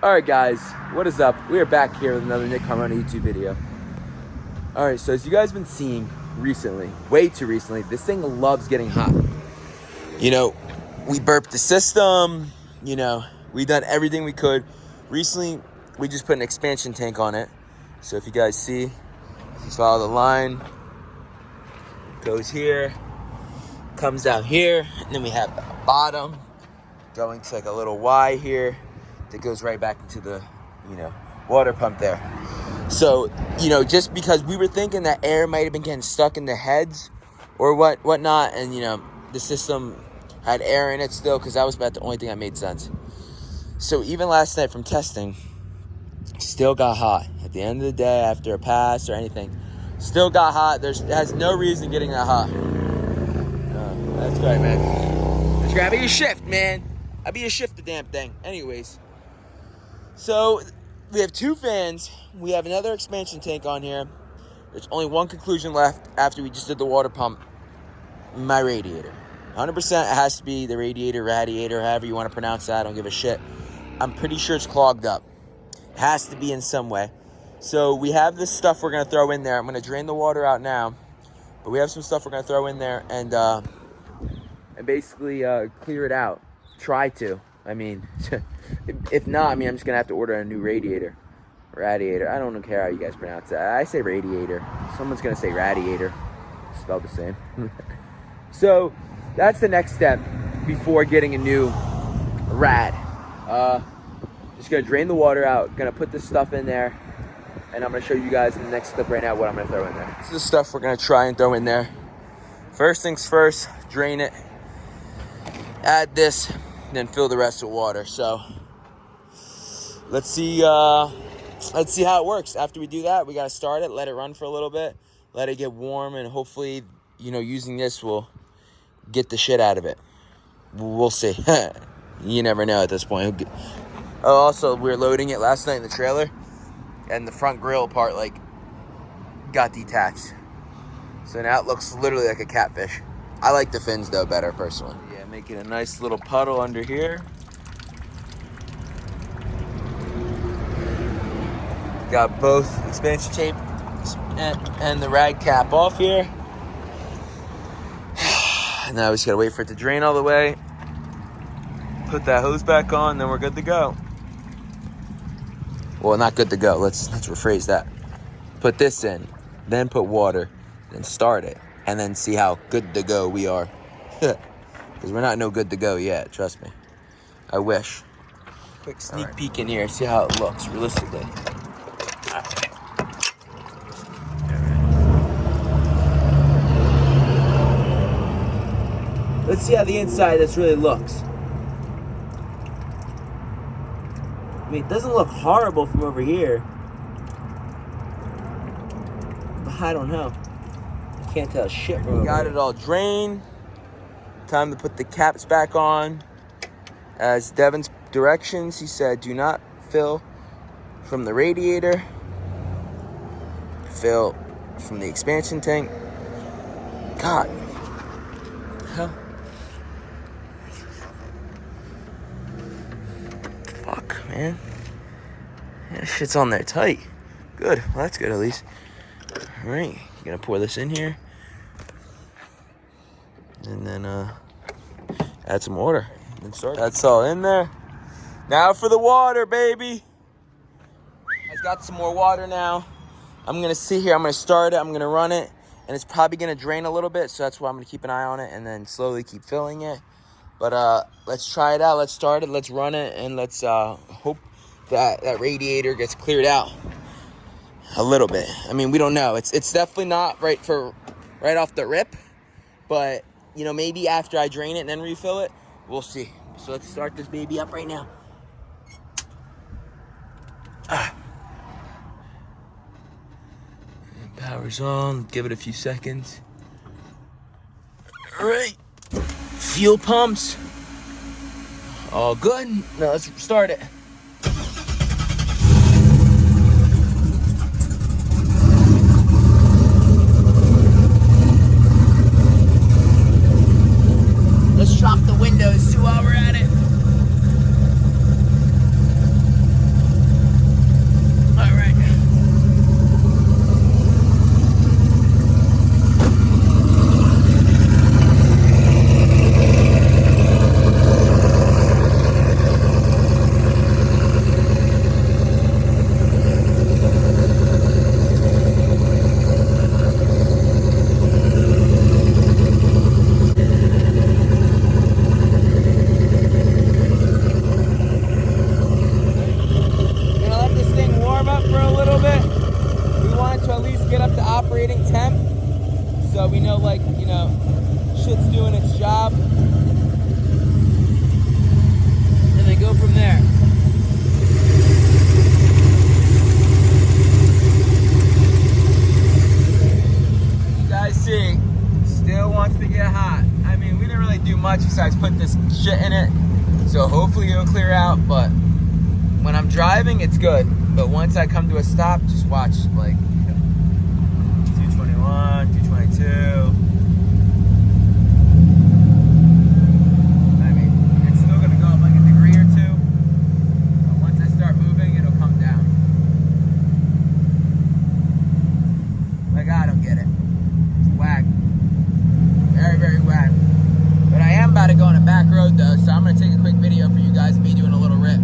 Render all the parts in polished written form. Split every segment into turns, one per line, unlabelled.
Alright guys, what is up? We are back here with another Nick Carmona YouTube video. Alright, so as you guys have been seeing recently, way too recently, this thing loves getting hot. You know, we burped the system, you know, we done everything we could. Recently, we just put an expansion tank on it. So if you guys see, if you follow the line, it goes here, comes out here, and then we have the bottom going to like a little Y here that goes right back into the, water pump there. So, just because we were thinking that air might have been getting stuck in the heads or whatnot, and, the system had air in it still, because that was about the only thing that made sense. So even last night from testing, still got hot. At the end of the day, after a pass or anything, still got hot. It has no reason getting that hot. That's right, man. Let's grab your shift, man. I'll be a shift the damn thing. Anyways, so we have two fans. We have another expansion tank on here. There's only one conclusion left after we just did the water pump. My radiator. 100% it has to be the radiator, however you want to pronounce that. I don't give a shit. I'm pretty sure it's clogged up. It has to be in some way. So we have this stuff we're going to throw in there. I'm going to drain the water out now. But we have some stuff we're going to throw in there and basically clear it out. Try to. I mean, if not, I'm just going to have to order a new radiator. Radiator. I don't care how you guys pronounce that. I say radiator. Someone's going to say radiator. Spelled the same. So, that's the next step before getting a new rad. Just going to drain the water out. Going to put this stuff in there. And I'm going to show you guys in the next clip right now what I'm going to throw in there. This is the stuff we're going to try and throw in there. First things first, drain it. Add this. Then fill the rest with water. So let's see how it works. After we do that, we got to start it, let it run for a little bit, let it get warm, and hopefully, using this will get the shit out of it. We'll see. You never know at this point. Also, we were loading it last night in the trailer, and the front grill part got detached. So now it looks literally like a catfish. I like the fins though better personally. Yeah, making a nice little puddle under here. Got both expansion tape and the rag cap off here. Now we just gotta wait for it to drain all the way. Put that hose back on, then we're good to go. Well, not good to go. Let's rephrase that. Put this in, then put water, then start it, and then see how good to go we are. Because we're not no good to go yet, trust me. I wish. Quick sneak peek in here, see how it looks realistically. Let's see how the inside of this really looks. I mean, it doesn't look horrible from over here. But I don't know. I can't tell shit from over here. Got it all drained. Time to put the caps back on. As Devin's directions, he said, do not fill from the radiator. Fill from the expansion tank. God. What the hell? Fuck, man. Yeah, shit's on there tight. Good. Well, that's good at least. Alright. Gonna pour this in here. And then add some water. And start. That's all in there. Now for the water, baby. I've got some more water now. I'm gonna sit here. I'm gonna start it. I'm gonna run it. And it's probably gonna drain a little bit. So that's why I'm gonna keep an eye on it and then slowly keep filling it. But let's try it out. Let's start it. Let's run it. And let's hope that radiator gets cleared out a little bit. I mean, we don't know. It's definitely not right off the rip. But, maybe after I drain it and then refill it, we'll see. So let's start this baby up right now. Power's on. Give it a few seconds. All right. Fuel pumps. All good. Now let's start it. Let's drop the windows too while we're at it. operating temp, so we know, like, you know, shit's doing its job. And then go from there. You guys see, still wants to get hot. I mean, we didn't really do much besides put this shit in it, so hopefully it'll clear out, but when I'm driving, it's good. But once I come to a stop, just watch, like, 221, 222. I mean, it's still gonna go up like a degree or two, but once I start moving, it'll come down. Like, I don't get it. It's whack. Very, very whack. But I am about to go on a back road, though, so I'm gonna take a quick video for you guys of me doing a little rip.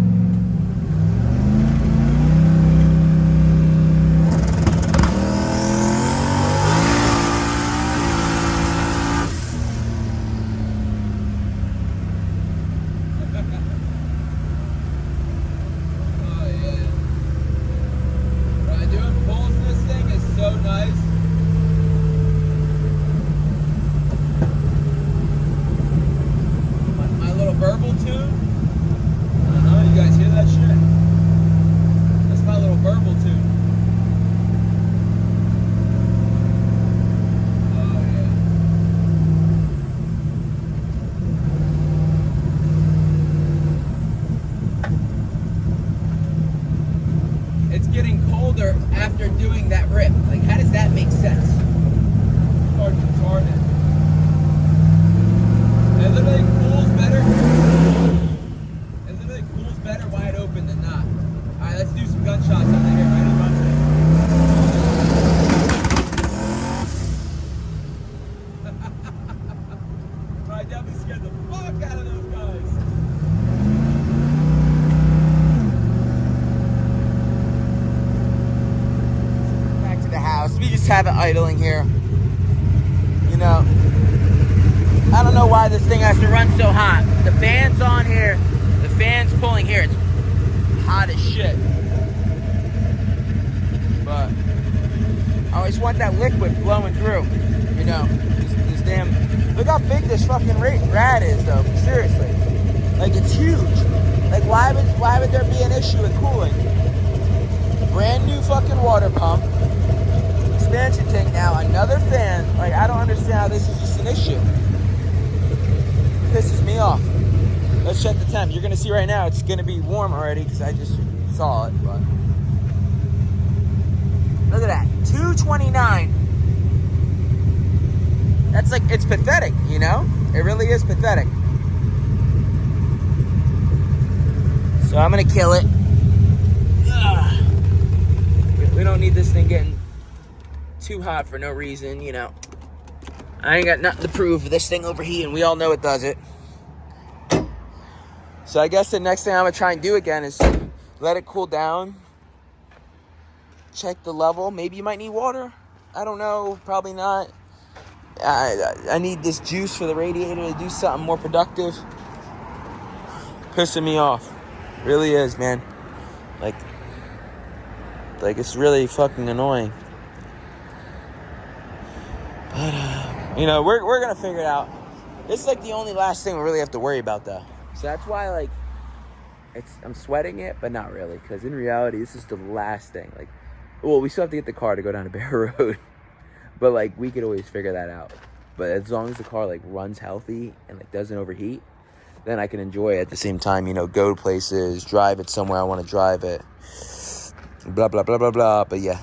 After doing that rip, like, how does that make sense? Retarded. It literally cools better. It literally cools better wide open than not. All right, let's do some gunshots on here. Ready? Run to it. I definitely scared the fuck out of those guys. We just have it idling here. You know, I don't know why this thing has to run so hot. The fan's on here. The fan's pulling here. It's hot as shit. But I always want that liquid flowing through. You know, this damn... Look how big this fucking rad is, though. Seriously. Like, it's huge. Like, why would there be an issue with cooling? Brand new fucking water pump. Expansion tank now, another fan. Like, I don't understand how this is just an issue. It pisses me off. Let's check the temp. You're gonna see right now it's gonna be warm already because I just saw it, but look at that. 229. That's like, it's pathetic, you know? It really is pathetic. So I'm gonna kill it. Ugh. We don't need this thing getting too hot for no reason, you know. I ain't got nothing to prove. This thing overheating, we all know it does it. So I guess the next thing I'm gonna try and do again is let it cool down, check the level. Maybe you might need water, I don't know, probably not. I need this juice for the radiator to do something more productive. Pissing me off, really is, man. Like it's really fucking annoying. But, you know, we're gonna figure it out. This is like the only last thing we really have to worry about, though. So that's why, like, I'm sweating it, but not really, because in reality, this is the last thing. Like, well, we still have to get the car to go down to Bear Road, but like, we could always figure that out. But as long as the car like runs healthy and like doesn't overheat, then I can enjoy it at the same time. You know, go to places, drive it somewhere I want to drive it. Blah blah blah blah blah. But yeah.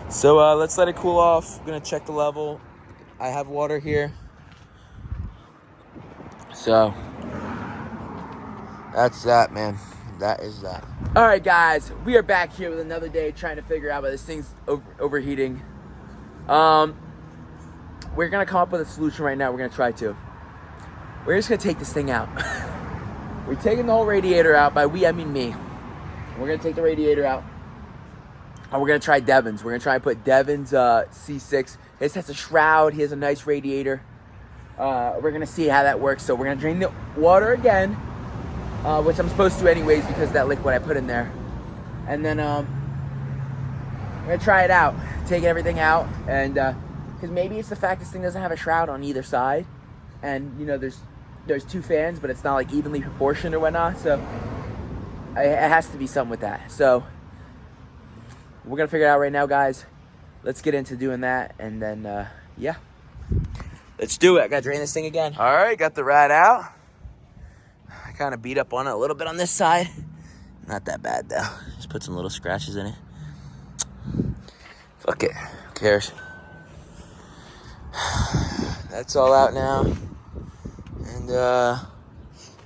So let's let it cool off. I'm gonna check the level. I have water here. So that's that, man. That is that. All right, guys, we are back here with another day trying to figure out why this thing's overheating. We're gonna come up with a solution right now. We're gonna try to. We're just gonna take this thing out. We're taking the whole radiator out. By we, I mean me. We're gonna take the radiator out. And we're gonna try Devin's. We're gonna try and put Devin's C6. This has a shroud. He has a nice radiator. We're gonna see how that works. So we're gonna drain the water again, which I'm supposed to anyways because of that liquid I put in there. And then we're gonna try it out. taking everything out, and because maybe it's the fact this thing doesn't have a shroud on either side, and you know there's two fans, but it's not like evenly proportioned or whatnot. So it has to be something with that. So we're gonna figure it out right now, guys. Let's get into doing that, and then yeah, let's do it. I gotta drain this thing again. All right, got the rad out. I kind of beat up on it a little bit on this side. Not that bad though. Just put some little scratches in it. Fuck it. Who cares? That's all out now. And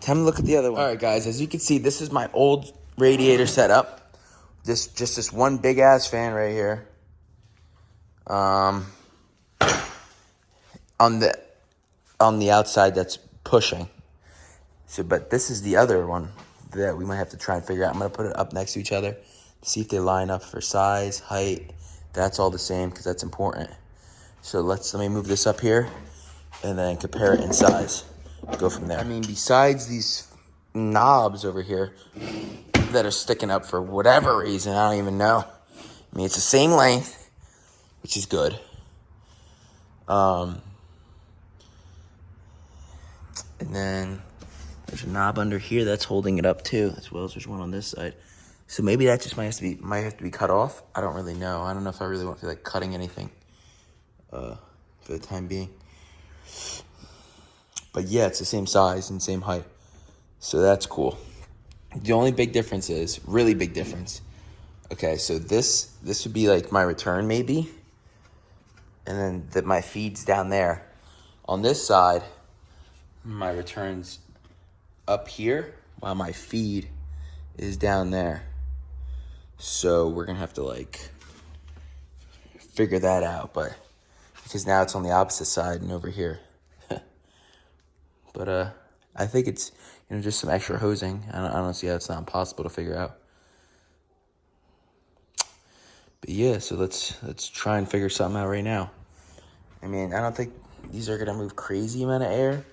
time to look at the other one. All right, guys. As you can see, this is my old radiator setup. Just this one big ass fan right here. On the outside that's pushing. So, but this is the other one that we might have to try and figure out. I'm gonna put it up next to each other to see if they line up for size, height. That's all the same because that's important. So let me move this up here and then compare it in size. Go from there. I mean, besides these knobs over here that are sticking up for whatever reason, I don't even know. I mean, it's the same length, which is good. And then there's a knob under here that's holding it up too, as well as there's one on this side. So maybe that just might have to be cut off. I don't really know. I don't know if I really want to feel like cutting anything for the time being. But yeah, it's the same size and same height. So that's cool. The only big difference is, really big difference. Okay, so this would be like my return maybe. And then my feed's down there. On this side, my return's up here while my feed is down there. So we're gonna have to like figure that out, but because now it's on the opposite side and over here. But I think it's, you know, just some extra hosing. I don't see how it's not impossible to figure out. But yeah, so let's try and figure something out right now. I mean, I don't think these are gonna move crazy amount of air,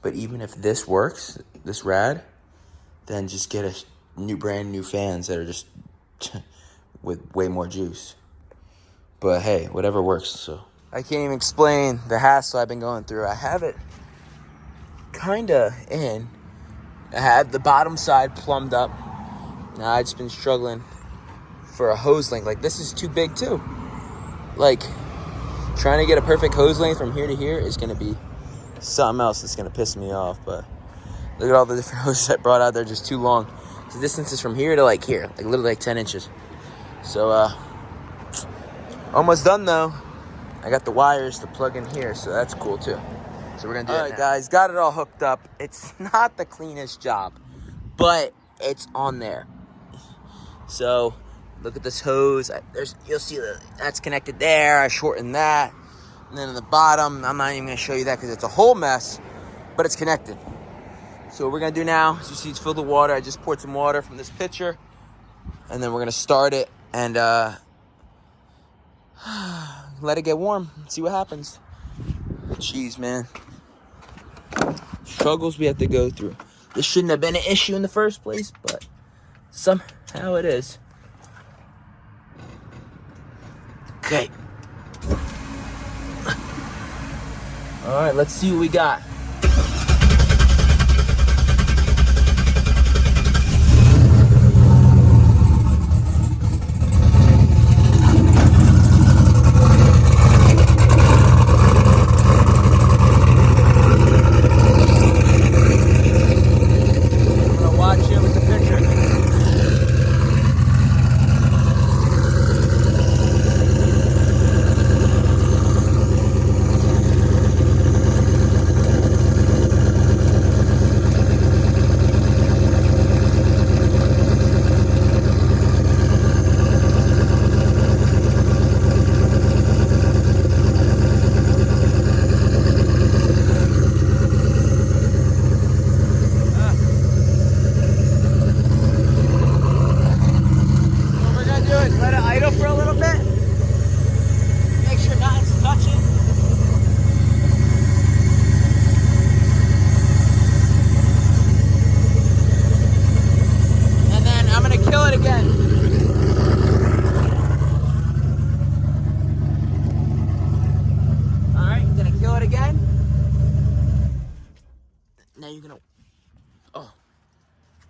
but even if this works, this rad, then just get a brand new fans that are just with way more juice. But hey, whatever works. So I can't even explain the hassle I've been going through. I have it kinda in. I have the bottom side plumbed up. Now I've just been struggling for a hose length. Like, this is too big too. Like, trying to get a perfect hose length from here to here is gonna be something else that's gonna piss me off. But look at all the different hoses I brought out. They're just too long. The distance is from here to like here, like literally like 10 inches. So almost done though. I got the wires to plug in here, so that's cool too. So we're gonna do it now. All right, guys, got it all hooked up. It's not the cleanest job, but it's on there. So look at this hose. You'll see that's connected there. I shortened that. And then in the bottom, I'm not even gonna show you that because it's a whole mess, but it's connected. So what we're gonna do now is you see it's filled with water. I just poured some water from this pitcher, and then we're gonna start it and let it get warm and see what happens. Jeez, man. Struggles we have to go through. This shouldn't have been an issue in the first place, but somehow it is. Okay. All right, let's see what we got.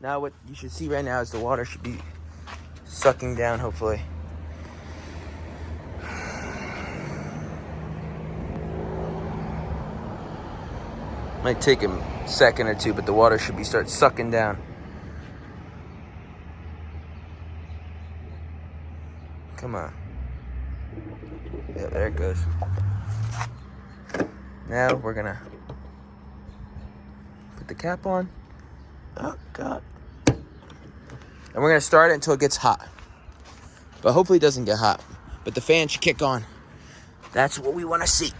Now what you should see right now is the water should be sucking down, hopefully. Might take a second or two, but the water should start sucking down. Come on. Yeah, there it goes. Now we're gonna put the cap on. Oh, God. And we're gonna start it until it gets hot. But hopefully it doesn't get hot. But the fan should kick on. That's what we wanna see.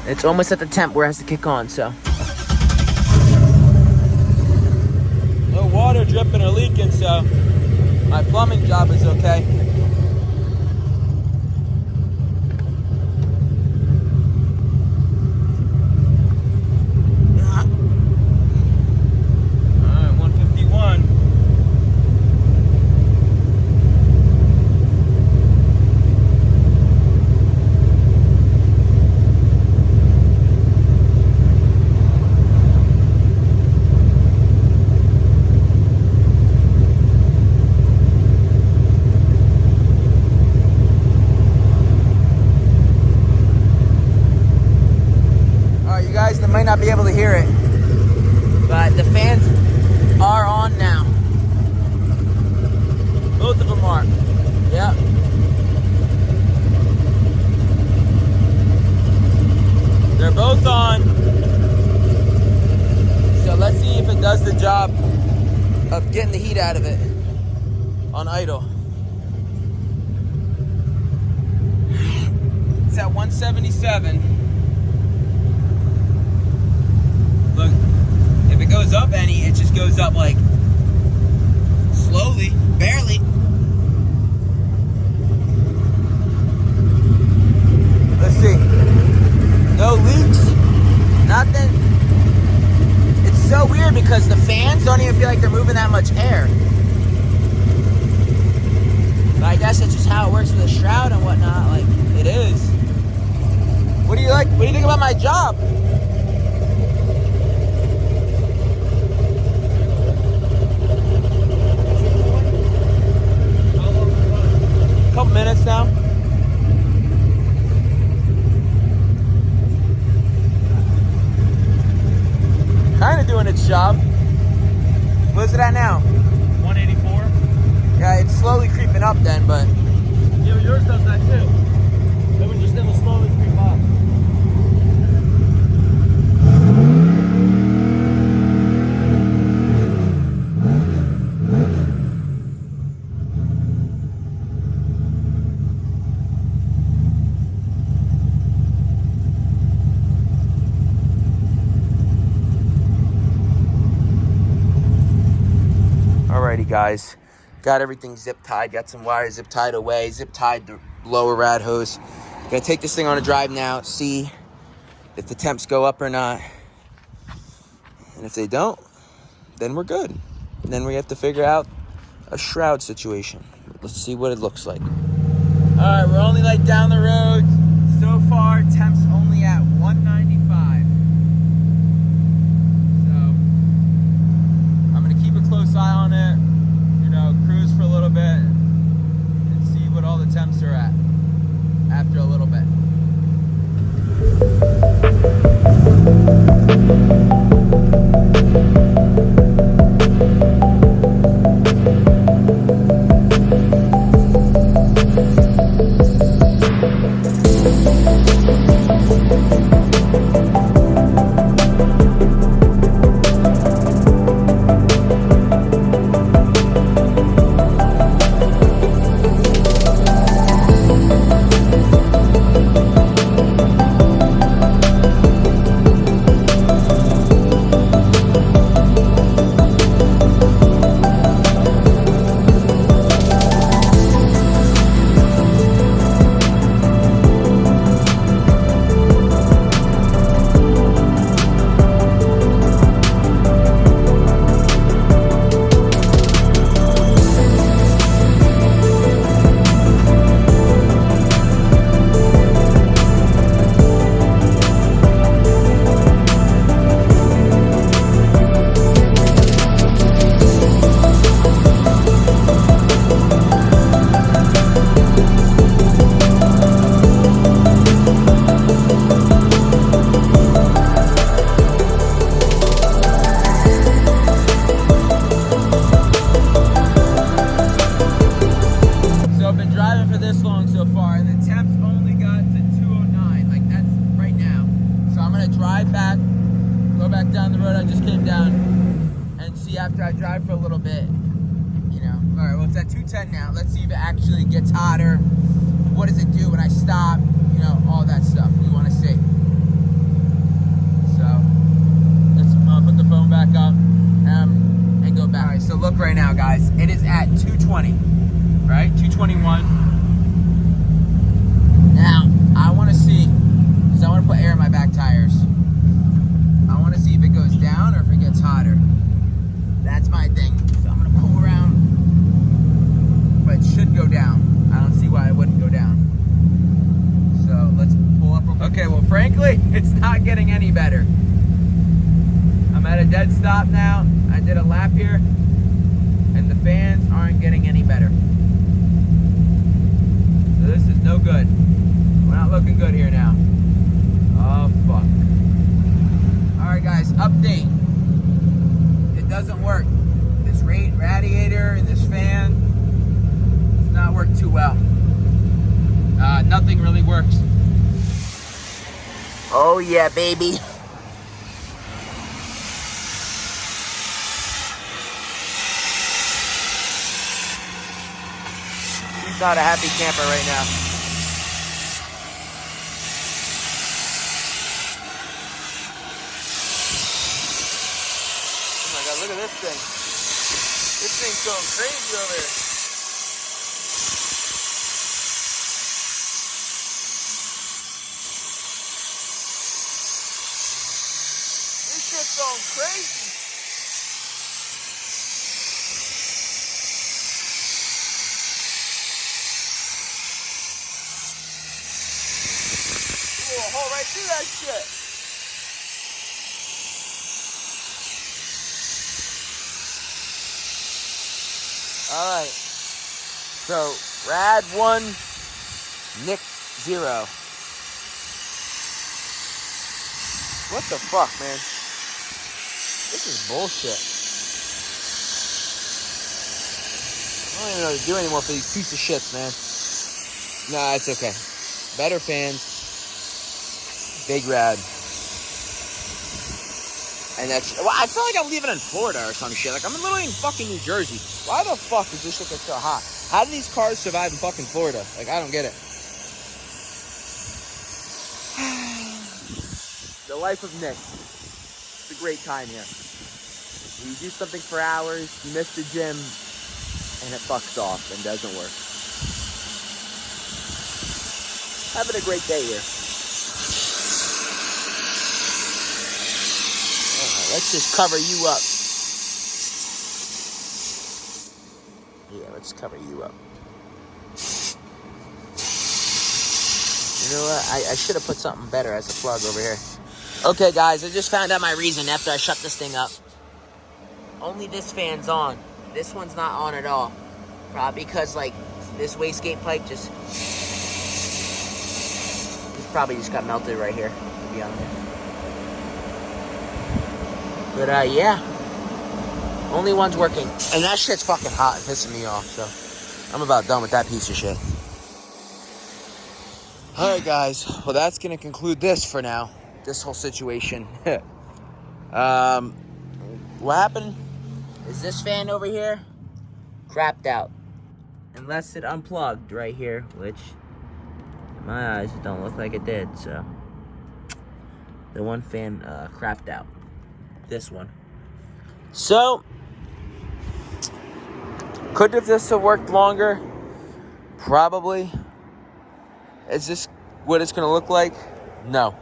It's almost at the temp where it has to kick on, so. No water dripping or leaking, so my plumbing job is okay. Might not be able to hear it, but the fans are on now. Both of them are. Yeah. They're both on. So let's see if it does the job of getting the heat out of it on idle. It's at 177. Look, if it goes up any, it just goes up like slowly, barely. Let's see. No leaks, nothing. It's so weird because the fans don't even feel like they're moving that much air. But I guess it's just how it works with the shroud and whatnot. Like, it is. What do you like? What do you think about my job? Couple minutes now. Kind of doing its job. What's it at now?
184.
Yeah, it's slowly creeping up then, but.
Yeah, but yours does that too. That one just never slowly creep up.
Alrighty guys, got everything zip tied, got some wires zip tied away, zip tied the lower rad hose. Gonna take this thing on a drive now, see if the temps go up or not. And if they don't, then we're good. And then we have to figure out a shroud situation. Let's see what it looks like. Alright, we're only like down the road. So far, temps only at 195. Close eye on it, you know, cruise for a little bit and see what all the temps are at after a little bit. see after I drive for a little bit. You know. All right, well, it's at 210 now. Let's see if it actually gets hotter. What does it do when I stop? You know, all that stuff we want to see. So let's put the phone back up and go back. All right, so look right now, guys. It is at 220, right? 221. Now, I want to see, because I want to put air in my back tires. I want to see if it goes down or if it gets hotter. That's my thing. So I'm going to pull around, but it should go down. I don't see why it wouldn't go down. So let's pull up real quick. Okay, well, frankly, it's not getting any better. I'm at a dead stop now. I did a lap here, and the fans aren't getting any better. So this is no good. We're not looking good here now. Oh, fuck. Alright, guys, update. It doesn't work. This radiator and this fan does not work too well. Nothing really works. Oh, yeah, baby. He's not a happy camper right now. Oh my God, look at this thing. This thing's going crazy over here. This shit's going crazy. A hole right through that shit. Alright. So, Rad 1, Nick 0. What the fuck, man? This is bullshit. I don't even know what to do anymore for these piece of shits, man. Nah, it's okay. Better fans. Big Rad. And that's, well, I feel like I'm leaving in Florida or some shit. Like, I'm literally in fucking New Jersey. Why the fuck is this shit so hot? How do these cars survive in fucking Florida? Like, I don't get it. The life of Nick. It's a great time here. You do something for hours, you miss the gym, and it fucks off and doesn't work. Having a great day here. Let's just cover you up. Yeah, let's cover you up. You know what? I should have put something better as a plug over here. Okay, guys, I just found out my reason after I shut this thing up. Only this fan's on. This one's not on at all. Probably because, like, this wastegate pipe just... This probably just got melted right here, to be honest. But, yeah. Only one's working. And that shit's fucking hot and pissing me off, so... I'm about done with that piece of shit. Alright, guys. Well, that's gonna conclude this for now. This whole situation. What happened is this fan over here crapped out. Unless it unplugged right here, which... in my eyes, it don't look like it did, so... The one fan crapped out. This one. So, could have this have worked longer? Probably. Is this what it's going to look like? No.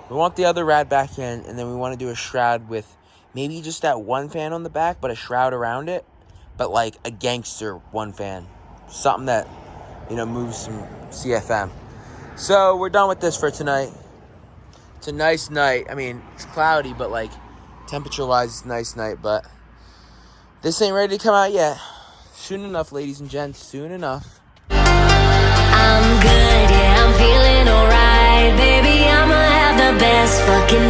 We want the other rad back in, and then we want to do a shroud with maybe just that one fan on the back, but a shroud around it. But like a gangster one fan. Something that, you know, moves some CFM. So, we're done with this for tonight. It's a nice night. I mean, it's cloudy, but like, temperature-wise, it's a nice night, but this ain't ready to come out yet. Soon enough, ladies and gents. Soon enough.
I'm good, yeah, I'm feeling alright. Baby, I'ma have the best fucking